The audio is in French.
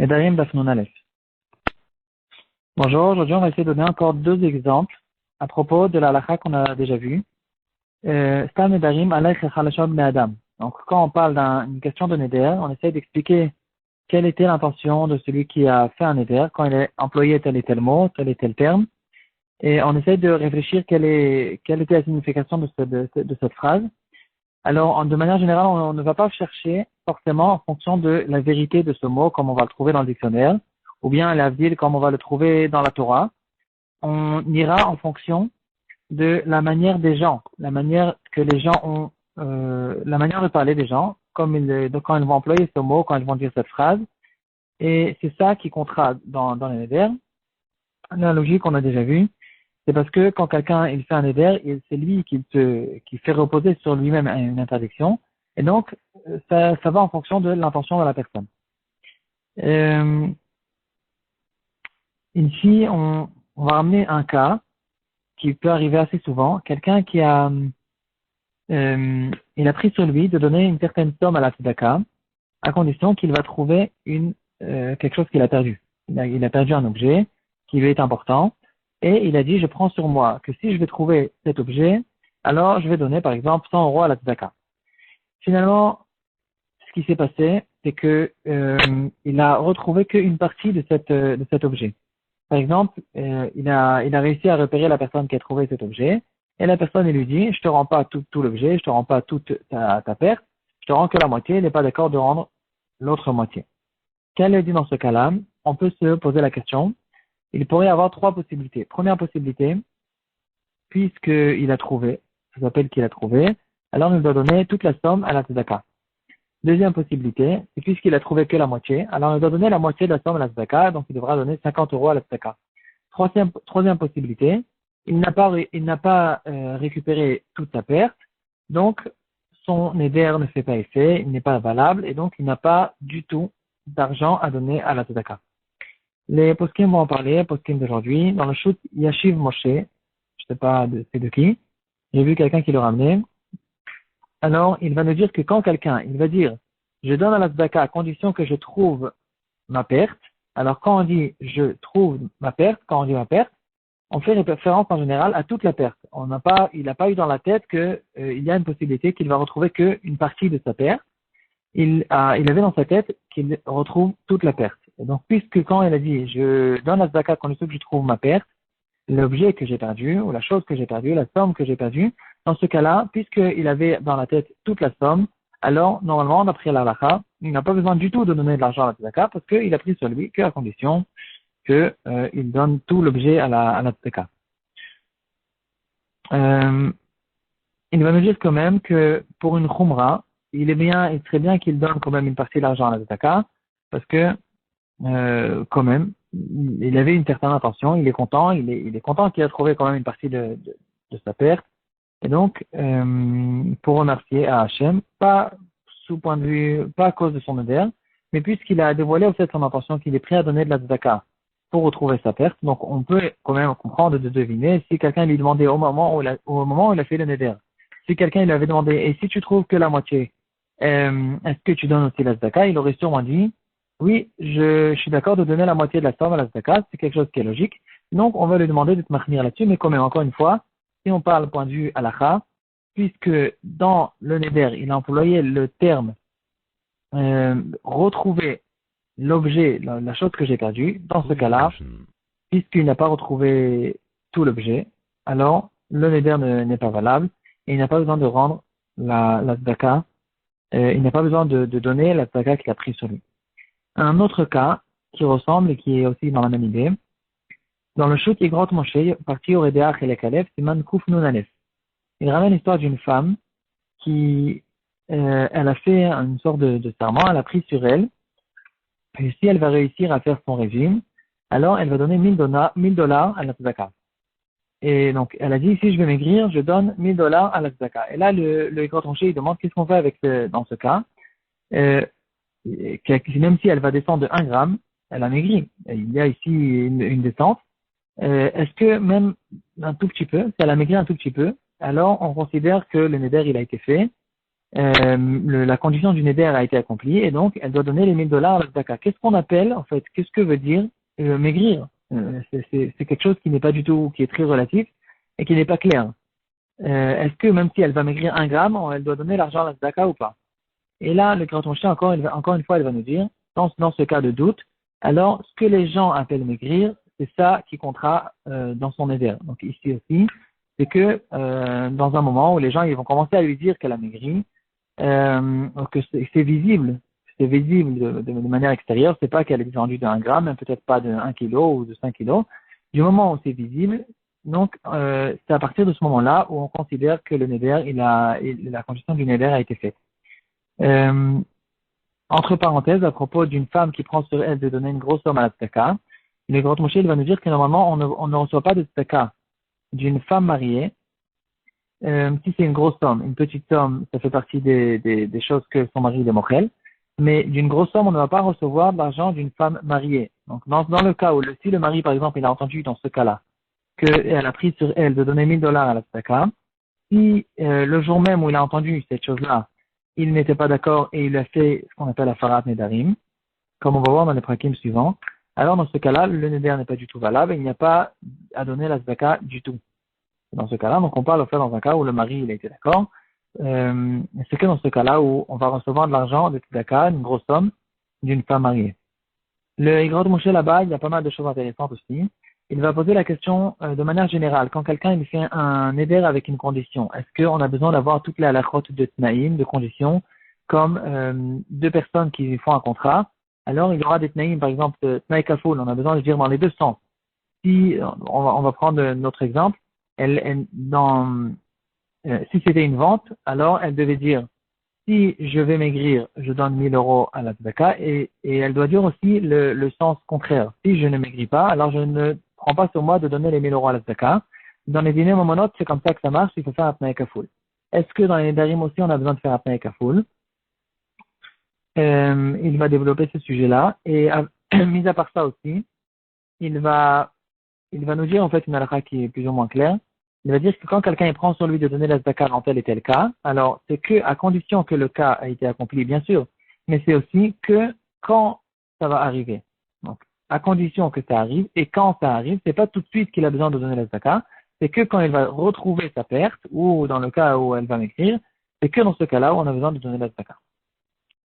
Nedarim Daf Nun Aleph. Bonjour, aujourd'hui on va essayer de donner encore deux exemples à propos de la halakha qu'on a déjà vue. Stam Nedarim Alech Chalashon Bnei Adam. Donc quand on parle d'une question de Neder, on essaie d'expliquer quelle était l'intention de celui qui a fait un Neder quand il a employé tel et tel mot, tel et tel terme. Et on essaie de réfléchir quelle était la signification de cette phrase. Alors, de manière générale, on ne va pas chercher forcément en fonction de la vérité de ce mot, comme on va le trouver dans le dictionnaire, ou bien l'avdil, comme on va le trouver dans la Torah. On ira en fonction de la manière des gens, la manière que les gens ont, la manière de parler des gens, donc quand ils vont employer ce mot, quand ils vont dire cette phrase. Et c'est ça qui comptera dans les neder. L'analogie qu'on a déjà vue, c'est parce que quand quelqu'un il fait un éder, c'est lui qui fait reposer sur lui-même une interdiction, et donc ça va en fonction de l'intention de la personne. Ici, on va ramener un cas qui peut arriver assez souvent. Quelqu'un qui il a pris sur lui de donner une certaine somme à la tzedaka, à condition qu'il va trouver quelque chose qu'il a perdu. Il a perdu un objet qui lui est important. Et il a dit, je prends sur moi que si je vais trouver cet objet, alors je vais donner par exemple 100 euros à la tzedaka. Finalement, ce qui s'est passé, c'est que il a retrouvé qu'une partie de cet objet. Par exemple, il a réussi à repérer la personne qui a trouvé cet objet, et la personne lui dit, je te rends pas tout l'objet, je te rends pas toute ta perte, je te rends que la moitié, il n'est pas d'accord de rendre l'autre moitié. Qu'elle dit dans ce cas-là, on peut se poser la question. Il pourrait y avoir trois possibilités. Première possibilité, puisqu'il a trouvé, ça s'appelle qu'il a trouvé, alors il doit donner toute la somme à la tzedaka. Deuxième possibilité, c'est puisqu'il a trouvé que la moitié, alors il doit donner la moitié de la somme à la tzedaka, donc il devra donner 50 euros à la tzedaka. Troisième possibilité, il n'a pas récupéré toute sa perte, donc son éder ne fait pas effet, il n'est pas valable, et donc il n'a pas du tout d'argent à donner à la tzedaka. Les poskim vont en parler, poskim d'aujourd'hui. Dans le shoot Yashiv Moshe, je sais pas c'est de qui, j'ai vu quelqu'un qui le ramenait. Alors, il va nous dire que quand quelqu'un, il va dire, je donne à la tzedaka à condition que je trouve ma perte. Alors, quand on dit je trouve ma perte, on fait référence en général à toute la perte. Il n'a pas eu dans la tête que il y a une possibilité qu'il va retrouver qu'une partie de sa perte. Il avait dans sa tête qu'il retrouve toute la perte. Et donc, puisque quand il a dit, je donne la tzedaka quand je trouve ma perte, l'objet que j'ai perdu, ou la chose que j'ai perdue, la somme que j'ai perdue, dans ce cas-là, puisqu'il avait dans la tête toute la somme, alors, normalement, d'après la halakha, il n'a pas besoin du tout de donner de l'argent à la tzedaka, parce qu'il a pris sur lui qu'à condition qu'il donne tout l'objet à la tzedaka. Il va nous dire quand même que pour une khumra, il serait bien qu'il donne quand même une partie de l'argent à la tzedaka, parce que quand même, il avait une certaine intention, il est content, il est content qu'il a trouvé quand même une partie de sa perte, et donc pour remercier à Hachem, pas à cause de son éder, mais puisqu'il a dévoilé au fait son intention qu'il est prêt à donner de la tzedaka pour retrouver sa perte, donc on peut quand même comprendre de deviner si quelqu'un lui demandait au moment où il a fait le neder. Si quelqu'un lui avait demandé, et si tu trouves que la moitié, est-ce que tu donnes aussi la tzedaka? Il aurait sûrement dit, oui, je suis d'accord de donner la moitié de la somme à la tzedaka, c'est quelque chose qui est logique. Donc, on va lui demander de te maintenir là-dessus, mais quand même, encore une fois, si on parle point de vue halakha, puisque dans le neder, il a employé le terme retrouver l'objet, la chose que j'ai perdue, dans ce cas-là, puisqu'il n'a pas retrouvé tout l'objet, alors le neder n'est pas valable et il n'a pas besoin de rendre la tzedaka, il n'a pas besoin de donner la tzedaka qu'il a pris sur lui. Un autre cas qui ressemble et qui est aussi dans la même idée, dans le shoot Yigrot Moshe, parti au Redeach et les Kalef, Siman Kuf Nun Alef. Il ramène l'histoire d'une femme qui, elle a fait une sorte de serment, elle a pris sur elle, et si elle va réussir à faire son régime, alors elle va donner $1000 à la tzedaka. Et donc, elle a dit, si je vais maigrir, je donne $1000 à la tzedaka. Et là, le Yigrot Moshe, il demande qu'est-ce qu'on fait dans ce cas. Même si elle va descendre de 1 gramme, elle a maigri. Il y a ici une descente. Est-ce que même un tout petit peu, si elle a maigri un tout petit peu, alors on considère que le neder il a été fait la condition du neder a été accomplie et donc elle doit donner les $1000 à la tzedaka. Qu'est-ce qu'on appelle, en fait, qu'est-ce que veut dire maigrir? C'est quelque chose qui n'est pas du tout, qui est très relatif et qui n'est pas clair. Est-ce que même si elle va maigrir 1 gramme, elle doit donner l'argent à la tzedaka ou pas? Et là, le grand Moshe, encore une fois, il va nous dire, dans ce cas de doute, alors ce que les gens appellent maigrir, c'est ça qui comptera dans son neder. Donc ici aussi, c'est que dans un moment où les gens ils vont commencer à lui dire qu'elle a maigri, que c'est visible, de manière extérieure, c'est pas qu'elle est descendue de 1 gramme, même peut-être pas de 1 kilo ou de 5 kilos. Du moment où c'est visible, donc c'est à partir de ce moment-là où on considère que le neder, la condition du neder a été faite. Euh, Entre parenthèses, à propos d'une femme qui prend sur elle de donner une grosse somme à la tzedaka, le grand Moshe va nous dire que normalement on ne reçoit pas de tzedaka d'une femme mariée. Si c'est une grosse somme, une petite somme, ça fait partie des choses que son mari est mochel. Mais d'une grosse somme, on ne va pas recevoir de l'argent d'une femme mariée. Donc, dans le cas où, si le mari, par exemple, il a entendu dans ce cas-là, qu'elle a pris sur elle de donner $1000 à la tzedaka, si le jour même où il a entendu cette chose-là, il n'était pas d'accord et il a fait ce qu'on appelle la farat nedarim, comme on va voir dans les prakim suivants, alors dans ce cas-là, le neder n'est pas du tout valable et il n'y a pas à donner la tzedaka du tout. Dans ce cas-là, donc on parle au fait dans un cas où le mari il a été d'accord. C'est que dans ce cas-là où on va recevoir de l'argent de tzedaka, une grosse somme, d'une femme mariée. Le Igrod Moshe là-bas, il y a pas mal de choses intéressantes aussi. Il va poser la question de manière générale. Quand quelqu'un il fait un neder avec une condition, est-ce qu'on a besoin d'avoir toutes les halakhot de tnaïm, de conditions, comme deux personnes qui font un contrat? Alors il y aura des tnaïm, par exemple, tnaï kafoul, on a besoin de dire dans les deux sens. Si on va prendre notre exemple, si c'était une vente, alors elle devait dire si je vais maigrir, je donne 1000 € à la tzedaka et elle doit dire aussi le sens contraire. Si je ne maigris pas, alors je ne prends pas sur moi de donner les 1000 € à la tzedaka. Dans les dîners momonotes, c'est comme ça que ça marche, il faut faire un tnaï kafoul. Est-ce que dans les darim aussi, on a besoin de faire un tnaï kafoul? Il va développer ce sujet-là et mis à part ça aussi, il va nous dire en fait une halakha qui est plus ou moins claire. Il va dire que quand quelqu'un prend sur lui de donner la zakat dans tel et tel cas, alors c'est que à condition que le cas a été accompli, bien sûr, mais c'est aussi que quand ça va arriver. Donc, à condition que ça arrive, et quand ça arrive, c'est pas tout de suite qu'il a besoin de donner la zakat, c'est que quand il va retrouver sa perte, ou dans le cas où elle va m'écrire, c'est que dans ce cas-là où on a besoin de donner la zakat.